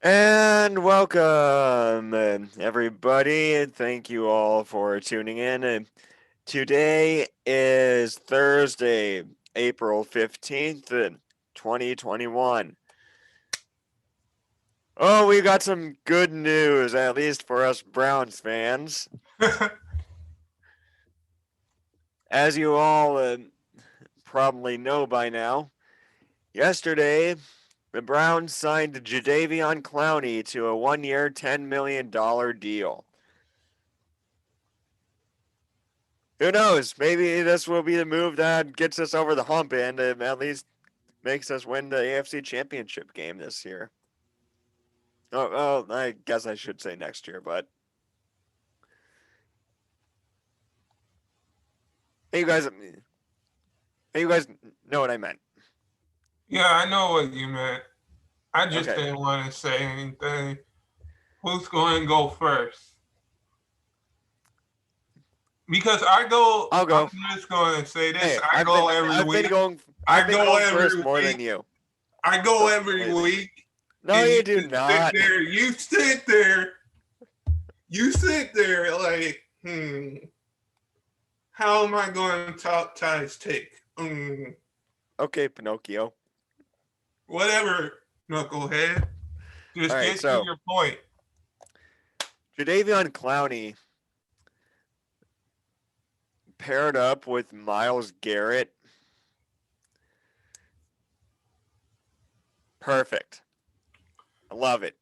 And welcome, everybody. And thank you all for tuning in. Today is Thursday, April 15th, 2021. Oh, we got some good news, at least for us Browns fans. As you all probably know by now, yesterday the Browns signed Jadeveon Clowney to a 1-year, $10 million deal. Who knows? Maybe this will be the move that gets us over the hump and at least makes us win the AFC Championship game this year. Oh, well, I guess I should say next year, but hey, you guys know what I meant. Yeah, I know what you meant. I just Okay. didn't want to say anything. Who's going to go first? Because I'll I'm go. just going to say this. Hey, I've been going I I've been go going every first more than week. you. I go So, every week, no, and you do not. you sit there like, how am I going to talk Ty's take? Okay, Pinocchio. Whatever, knucklehead. All Just right, get to so your point. Jadeveon Clowney paired up with Myles Garrett. Perfect. I love it.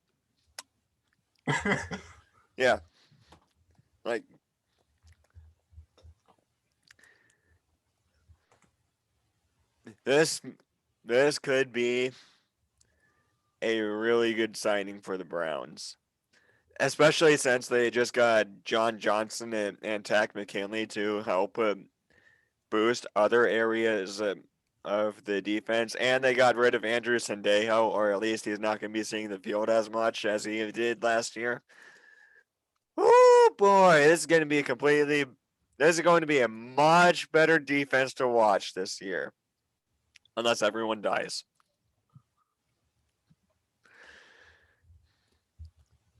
Yeah. Like this this could be a really good signing for the Browns. Especially since they just got John Johnson and Tack McKinley to help boost other areas of the defense. And they got rid of Andrew Sendejo, or at least he's not going to be seeing the field as much as he did last year. Oh boy, this is going to be this is going to be a much better defense to watch this year. Unless everyone dies.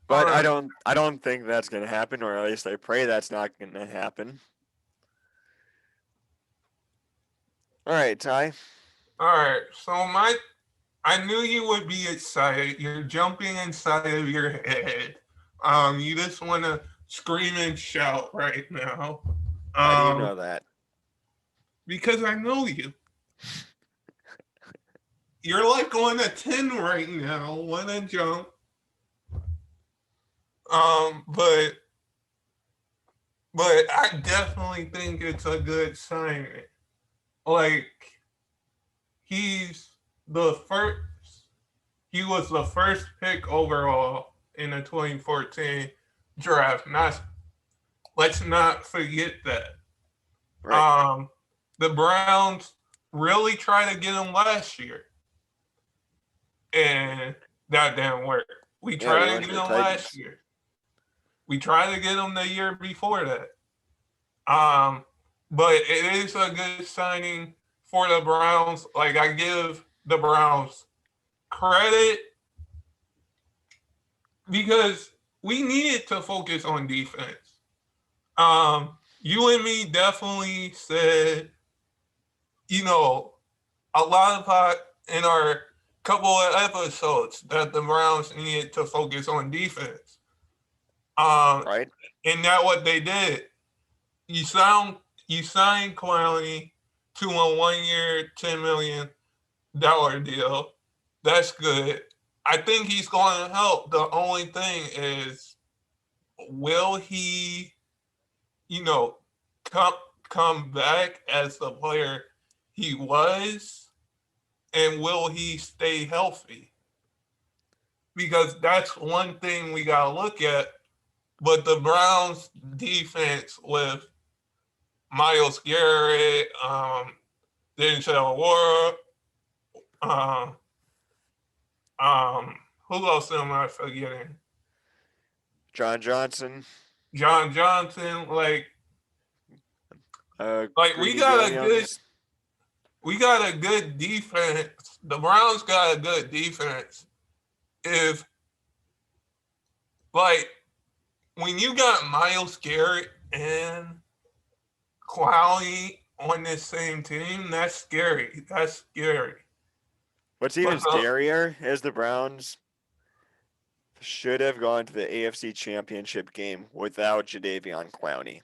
All But right. I don't think that's going to happen, or at least I pray that's not going to happen. All right, Ty. All right. I knew you would be excited. You're jumping inside of your head. You just want to scream and shout right now. How do you Um, know that? because I know you. You're like on a 10 right now, wanna jump. Um, but but I definitely think it's a good signing. Like he's the first he was the first pick overall in the 2014 draft. Let's not forget that. Right. Um, the Browns really tried to get him last year, and that didn't work. We Yeah, we tried to went get to the him last Titans. year. We tried to get him the year before that. Um, but it is a good signing for the Browns. Like I give the Browns credit because we needed to focus on defense. You and me definitely said, you know, a lot of in our couple of episodes that the Browns needed to focus on defense. Um, Right. and that what they did. You sound you signed Clowney to a 1 year, $10 million deal. That's good. I think he's going to help. The only thing is, will he, you know, come come back as the player he was, and will he stay healthy? Because that's one thing we got to look at. But the Browns defense with Myles Garrett, Denzel Ward, um, who else am I forgetting? John Johnson. John Johnson. Like Greedy Williams. we got a good defense. The Browns got a good defense. If like when you got Myles Garrett and Clowney on this same team, that's scary. That's scary. What's even But scarier is the Browns should have gone to the AFC Championship game without Jadeveon Clowney.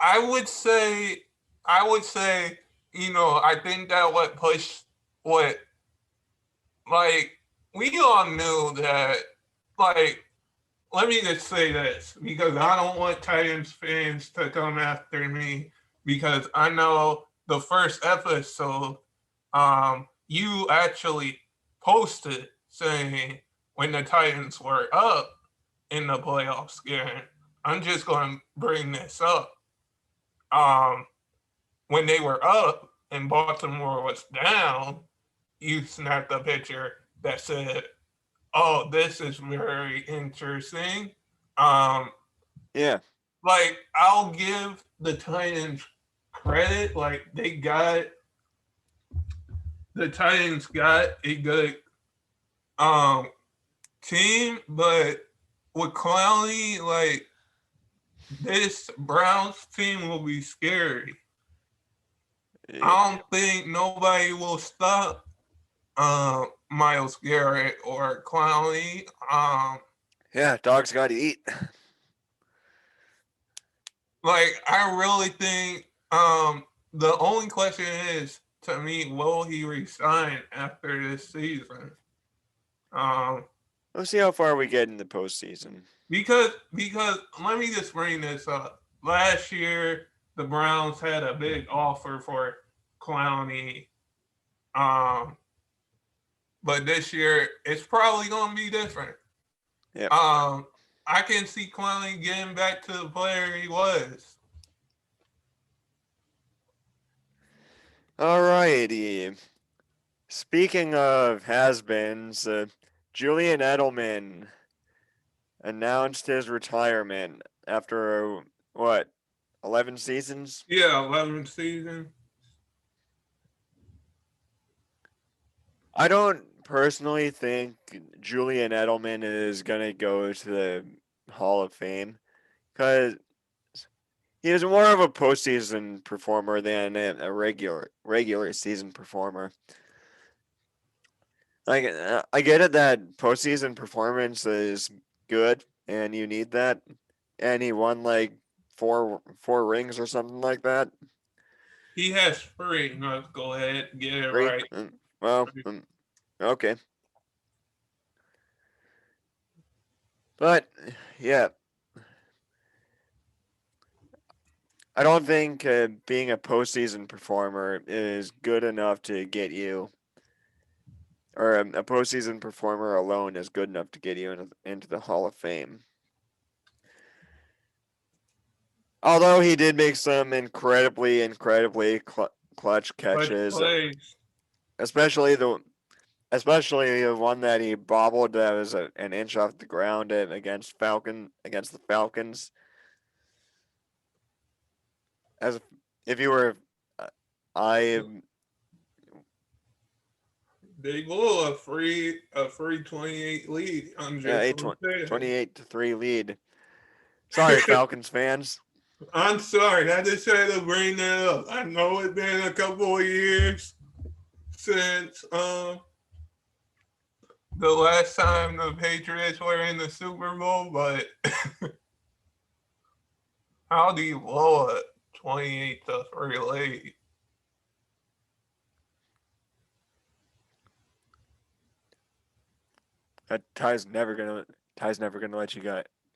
I would say, I think that what, like, we all knew that, like, let me just say this because I don't want Titans fans to come after me because I know the first episode, you actually posted saying when the Titans were up in the playoffs game. I'm just going to bring this up. Um, when they were up and Baltimore was down, you snapped a picture that said, "Oh, this is very interesting." Um, Yeah. like I'll give the Titans credit, like the Titans got a good um team, but with Clowney, like this Browns team will be scary. I don't think nobody will stop Myles Garrett or Clowney. Yeah, dogs got to eat. Like I really think the only question is to me, will he resign after this season? Um, We'll see how far we get in the postseason. because let me just bring this up. Last year, the Browns had a big offer for Clowney, um, but this year it's probably going to be different. Yep. I can see Clowney getting back to the player he was. Alrighty. Speaking of has-beens, Julian Edelman announced his retirement after what, 11 seasons? Yeah, 11th season. I don't personally think Julian Edelman is gonna go to the Hall of Fame because he is more of a postseason performer than a regular season performer. Like I get it that postseason performance is good and you need that, and he won like four rings or something like that. He has three. Let's go ahead and get it Three. right. Well, okay, but yeah, I don't think being a postseason performer is good enough to get you, or a postseason performer alone is good enough to get you into the Hall of Fame. Although he did make some incredibly clutch But catches, plays. especially the one that he bobbled that was an inch off the ground against the Falcons. As if you were, I They blew a free 28 lead. I'm yeah, just gonna say 28-3 lead. Sorry, it. Falcons fans. I'm sorry. I just had to bring that up. I know it's been a couple of years since the last time the Patriots were in the Super Bowl, but how do you blow a 28-3 lead? Ty's never gonna let you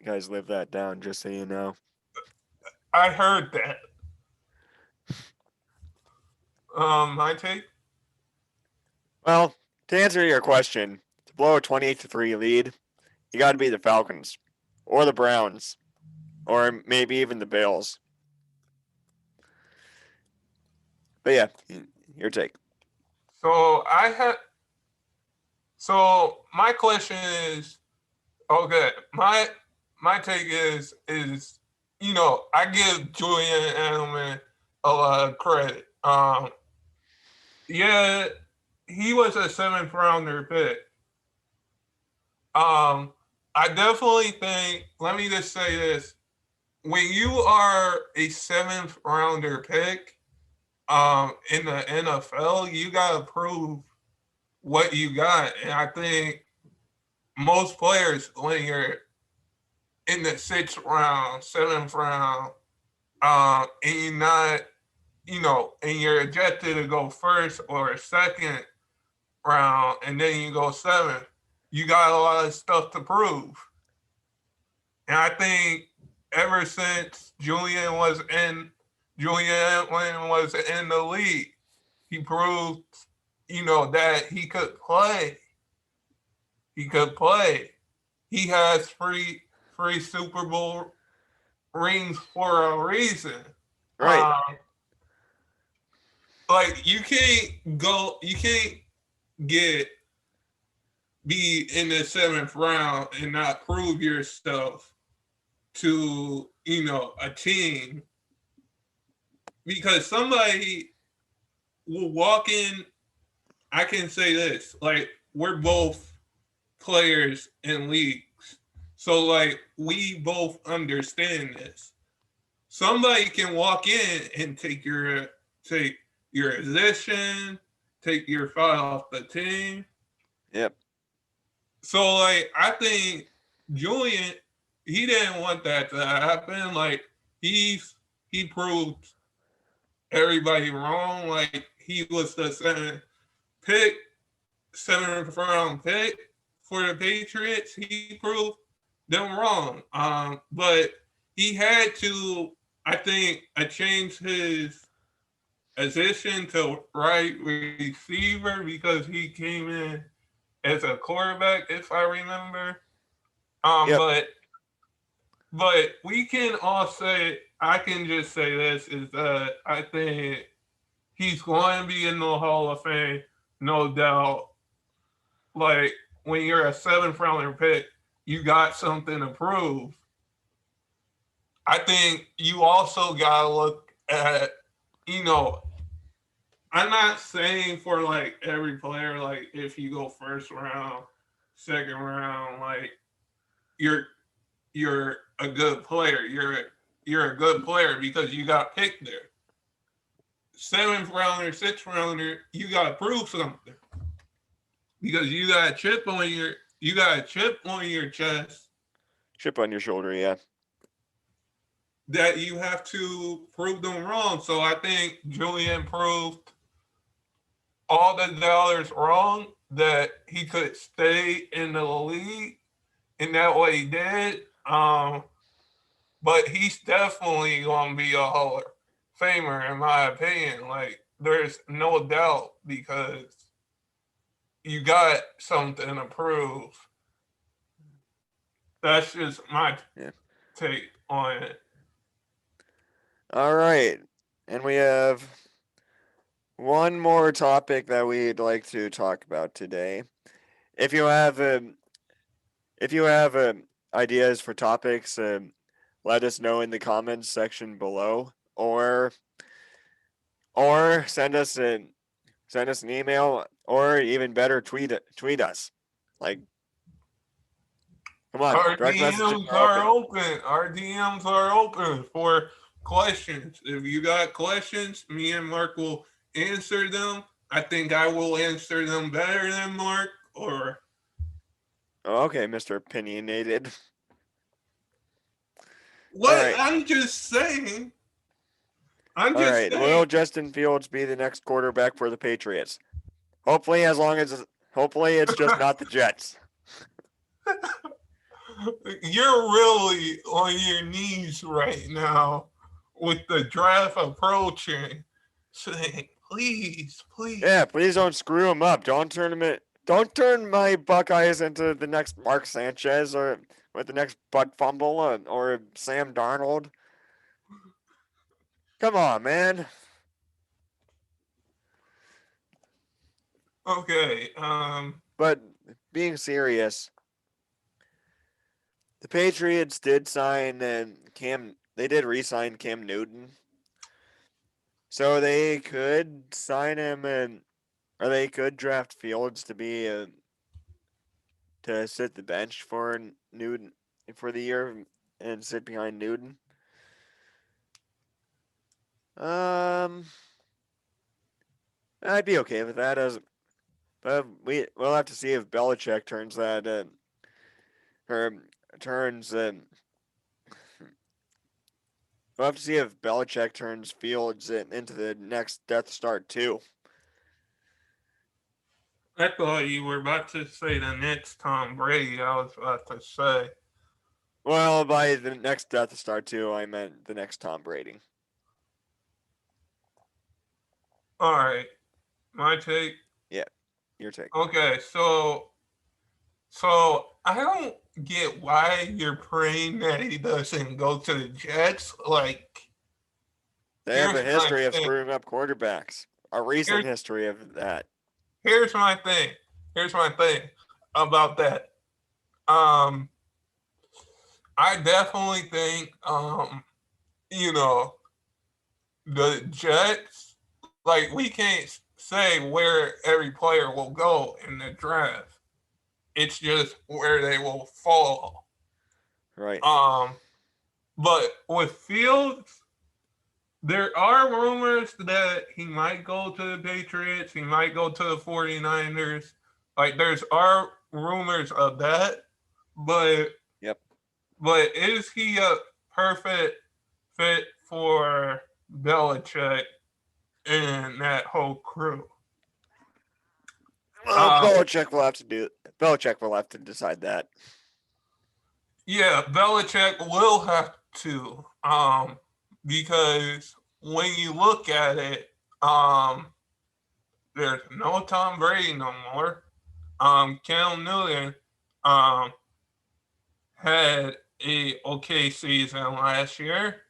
guys live that down. Just so you know. I heard that. My take. Well, to answer your question, to blow a 28-3 lead, you got to be the Falcons or the Browns or maybe even the Bills. But yeah, your take. So I had. So my question is, okay. My take is I give Julian Edelman a lot of credit. Yeah, he was a seventh rounder pick. I definitely think. Let me just say this: when you are a seventh rounder pick, in the NFL, you gotta prove what you got, and I think most players, when you're in the sixth round, seventh round, and you're not, and you're ejected to go first or second round, and then you go seventh, you got a lot of stuff to prove. And I think ever since Julian was in the league, he proved, that he could play. He could play. He has three Super Bowl rings for a reason. Right. Um, like you can't get be in the seventh round and not prove yourself to a team, because somebody will walk in. I can say this, like, we're both players in leagues, so like we both understand this. Somebody can walk in and take your position, take your file off the team. Yep. So like I think Julian, he didn't want that to happen. Like he proved everybody wrong. Like he was the pick, seventh round pick for the Patriots. He proved them wrong. But he had to, I think, change his position to right receiver because he came in as a quarterback, if I remember. Um, Yep. but but we can all say, I can just say this is that I think he's going to be in the Hall of Fame, no doubt. Like when you're a seventh rounder pick, you got something to prove. I think you also gotta look at, you know, I'm not saying for like every player, like if you go first round, second round, like you're you're a good player. You're a good player because you got picked there. Seventh rounder, sixth rounder, you gotta prove something. Because you got a chip on your chest Chip on your shoulder, yeah. that you have to prove them wrong. So I think Julian proved all the dollars wrong, that he could stay in the league, and that what he did. But he's definitely gonna be a Hall of Famer in my opinion. Like there's no doubt because you got something to prove. That's just my Yeah. take on it. All right. And we have one more topic that we'd like to talk about today. If you have if you have ideas for topics, let us know in the comments section below, or send us an email, or even better, tweet us. Like, come on, Our direct messages DMs are are open. open. Our DMs are open for questions. If you got questions, me and Mark will answer them. I think I will answer them better than Mark. Or Oh, okay, Mr. Opinionated. All what? right, I'm just saying. I'm all just right. saying. Will Justin Fields be the next quarterback for the Patriots? Hopefully, hopefully it's just not the Jets. You're really on your knees right now with the draft approaching, saying, please, please. Yeah, please don't screw him up. Don't turn my Buckeyes into the next Mark Sanchez or with the next butt fumble or Sam Darnold. Come on, man. Okay. But being serious, the Patriots did sign Cam. They did re-sign Cam Newton, so they could sign him or they could draft Fields to be to sit the bench for Newton for the year and sit behind Newton. Um, I'd be okay with that. But we'll have to see if Belichick turns that or turns. We'll have to see if Belichick turns Fields into the next Death Star too. I thought you were about to say the next Tom Brady. I was about to say. Well, by the next Death Star too, I meant the next Tom Brady. All right, my take. Yeah, your take. Okay, I don't get why you're praying that he doesn't go to the Jets. Like, They have here's a my history of thing. screwing up quarterbacks. A recent Here's history of that. here's my thing. Here's my thing about that. Um, I definitely think you know, the Jets, like we can't say where every player will go in the draft. It's just where they will fall. Right. Um, but with Fields, there are rumors that he might go to the Patriots, he might go to the 49ers. Like there's are rumors of that, but Yep. is he a perfect fit for Belichick and that whole crew? Well, Um, Belichick will have to decide that. yeah, Belichick will have to, because when you look at it, there's no Tom Brady no more. Cam Newton, um, had a okay season last year.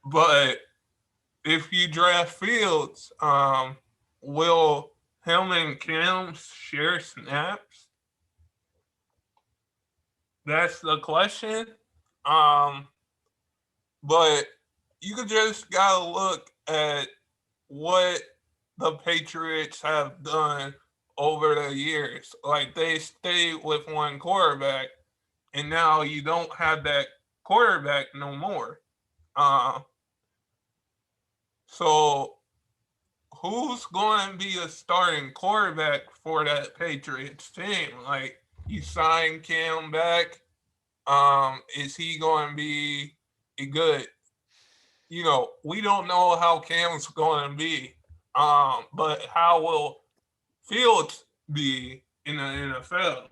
But if you draft Fields, will him and Cam share snaps? That's the question. Um, but you could just gotta look at what the Patriots have done over the years. Like they stayed with one quarterback, and now you don't have that quarterback no more. Uh, so who's going to be a starting quarterback for that Patriots team? Like you sign Cam back, is he going to be a good? We don't know how Cam's going to be, but how will Fields be in the NFL?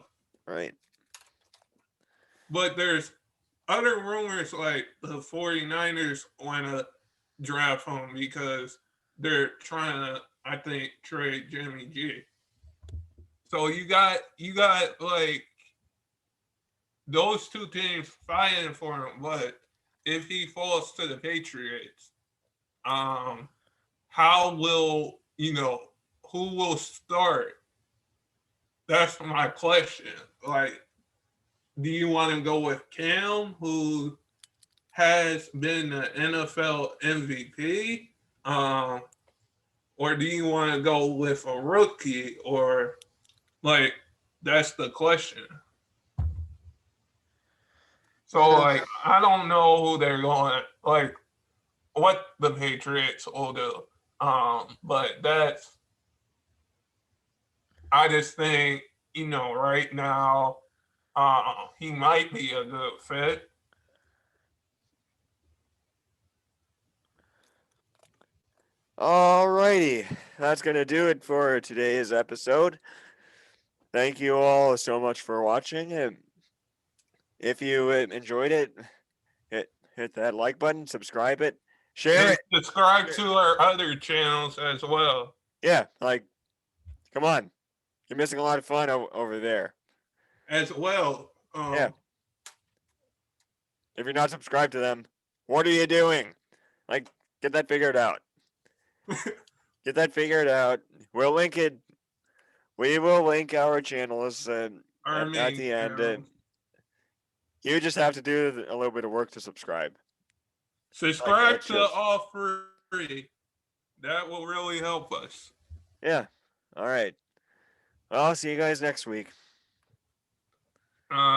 Right. But there's other rumors like the 49ers want to draft him because they're trying to, I think, trade Jimmy G. So you got like those two teams fighting for him. But if he falls to the Patriots, um, how will who will start? That's my question. Like, do you want to go with Cam, who has been an NFL MVP? Or do you want to go with a rookie? Or like that's the question. So Yeah. like I don't know who they're going like what the Patriots will do. But that's I just think, right now, he might be a good fit. Alrighty. That's gonna do it for today's episode. Thank you all so much for watching. And if you enjoyed it, hit that like button, subscribe it, share And it. subscribe to our other channels as well. Yeah, like, come on. You're missing a lot of fun over there. As well. Yeah. If you're not subscribed to them, what are you doing? Like, get that figured out. Get that figured out. We'll link it. We will link our channels our at main the end. channels. You just have to do a little bit of work to subscribe. Subscribe It's to just, all free. That will really help us. yeah. All right. I'll see you guys next week. Uh,